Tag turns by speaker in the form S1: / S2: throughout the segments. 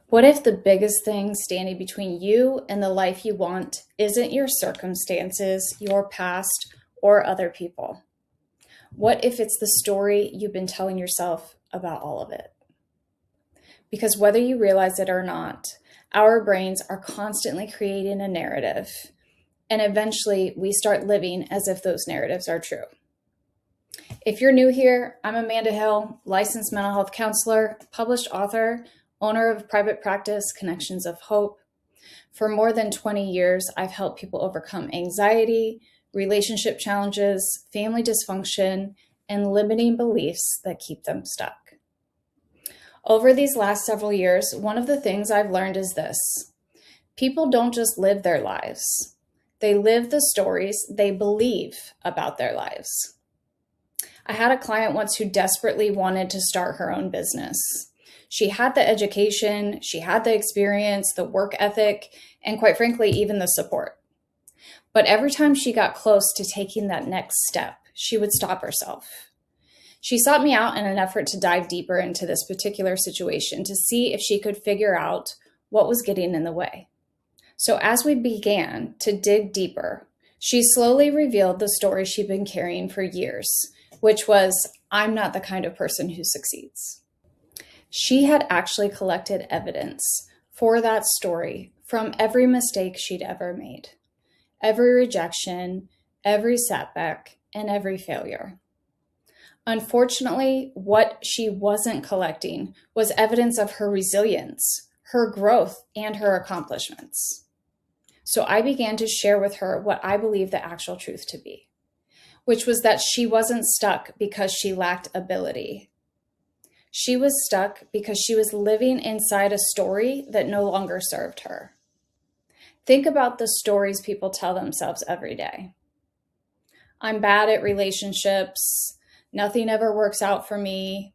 S1: What if the biggest thing standing between you and the life you want isn't your circumstances, your past, or other people? What if it's the story you've been telling yourself about all of it? Because whether you realize it or not, our brains are constantly creating a narrative, and eventually we start living as if those narratives are true. If you're new here, I'm Amanda Hill, licensed mental health counselor, published author, owner of private practice, Connections of Hope. For more than 20 years, I've helped people overcome anxiety, relationship challenges, family dysfunction, and limiting beliefs that keep them stuck. Over these last several years, one of the things I've learned is this: people don't just live their lives. They live the stories they believe about their lives. I had a client once who desperately wanted to start her own business. She had the education, she had the experience, the work ethic, and quite frankly, even the support. But every time she got close to taking that next step, she would stop herself. She sought me out in an effort to dive deeper into this particular situation to see if she could figure out what was getting in the way. So as we began to dig deeper, she slowly revealed the story she'd been carrying for years, which was, I'm not the kind of person who succeeds. She had actually collected evidence for that story from every mistake she'd ever made, every rejection, every setback, and every failure. Unfortunately, what she wasn't collecting was evidence of her resilience, her growth, and her accomplishments. So I began to share with her what I believe the actual truth to be, which was that she wasn't stuck because she lacked ability. She was stuck because she was living inside a story that no longer served her. Think about the stories people tell themselves every day. I'm bad at relationships. Nothing ever works out for me.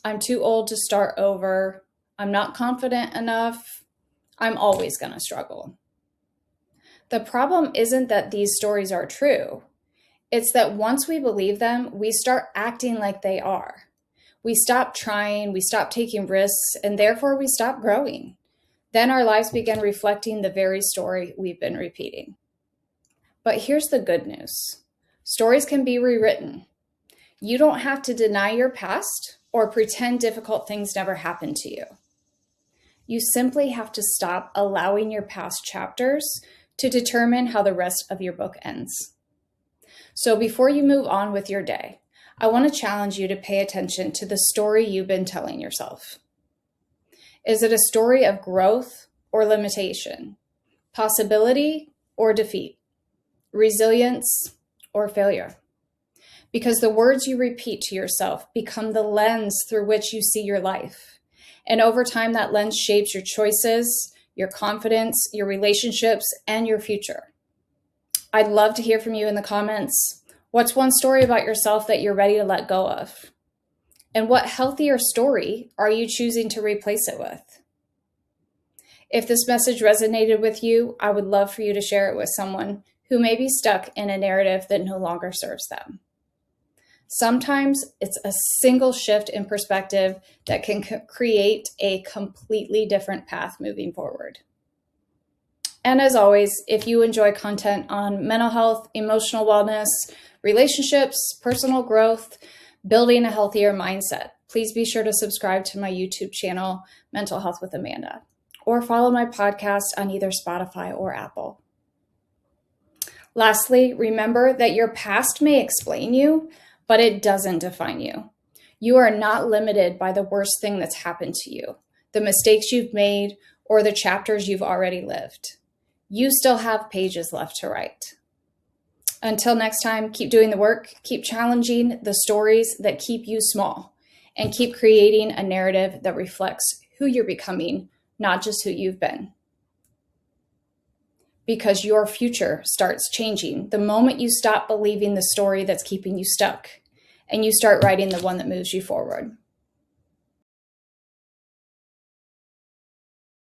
S1: I'm too old to start over. I'm not confident enough. I'm always going to struggle. The problem isn't that these stories are true. It's that once we believe them, we start acting like they are. We stop trying, we stop taking risks, and therefore we stop growing. Then our lives begin reflecting the very story we've been repeating. But here's the good news. Stories can be rewritten. You don't have to deny your past or pretend difficult things never happened to you. You simply have to stop allowing your past chapters to determine how the rest of your book ends. So before you move on with your day, I want to challenge you to pay attention to the story you've been telling yourself. Is it a story of growth or limitation, possibility or defeat, resilience or failure? Because the words you repeat to yourself become the lens through which you see your life. And over time, that lens shapes your choices, your confidence, your relationships, and your future. I'd love to hear from you in the comments. What's one story about yourself that you're ready to let go of? And what healthier story are you choosing to replace it with? If this message resonated with you, I would love for you to share it with someone who may be stuck in a narrative that no longer serves them. Sometimes it's a single shift in perspective that can create a completely different path moving forward. And as always, if you enjoy content on mental health, emotional wellness, relationships, personal growth, building a healthier mindset, please be sure to subscribe to my YouTube channel, Mental Health with Amanda, or follow my podcast on either Spotify or Apple. Lastly, remember that your past may explain you, but it doesn't define you. You are not limited by the worst thing that's happened to you, the mistakes you've made, or the chapters you've already lived. You still have pages left to write. Until next time, keep doing the work, keep challenging the stories that keep you small, and keep creating a narrative that reflects who you're becoming, not just who you've been. Because your future starts changing the moment you stop believing the story that's keeping you stuck, and you start writing the one that moves you forward.